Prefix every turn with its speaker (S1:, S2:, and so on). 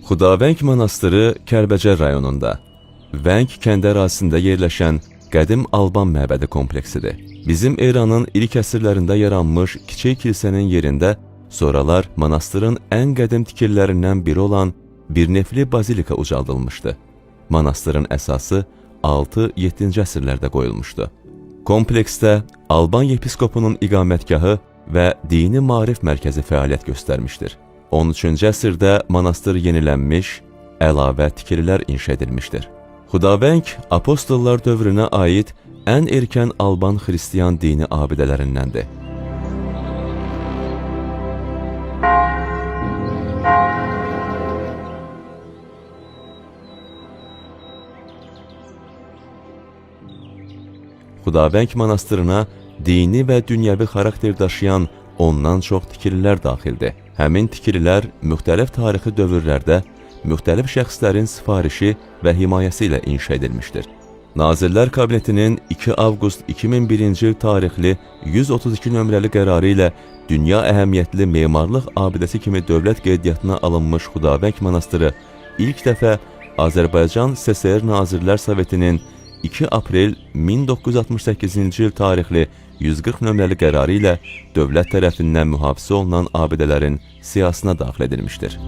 S1: Xudavəng monastırı Kəlbəcər rayonunda, Vəng kəndi ərazisində yerləşən qədim Alban məbədi kompleksidir. Bizim eranın ilk əsrlərində yaranmış kiçik kilsənin yerində sonralar monastırın ən qədim tikililərindən biri olan bir nefli bazilika ucaldılmışdı. Monastırın əsası 6-7-ci əsrlərdə qoyulmuşdu. Kompleksdə Alban yepiskopunun iqamətgahı və dini maarif mərkəzi fəaliyyət göstərmişdir. 13-cü əsrdə monastır yenilənmiş, əlavə tikililər inşa edilmişdir. Xudavəng apostollar dövrünə aid ən erkən Alban xristiyan dini abidələrindəndir. Xudavəng monastırına dini və dünyəvi xarakter daşıyan ondan çox tikililər daxildir. Həmin tikililər müxtəlif tarixi dövrlərdə müxtəlif şəxslərin sifarişi və himayəsi ilə inşa edilmişdir. Nazirlər Kabinetinin 2 avqust 2001-ci il tarixli 132 nömrəli qərarı ilə dünya əhəmiyyətli memarlıq abidəsi kimi dövlət qeydiyyatına alınmış Xudavəng monastırı ilk dəfə Azərbaycan SSR Nazirlər Sovetinin 2 aprel 1968-ci il tarixli 140 nömrəli qərarı ilə dövlət tərəfindən mühafizə olunan abidələrin siyahısına daxil edilmişdir.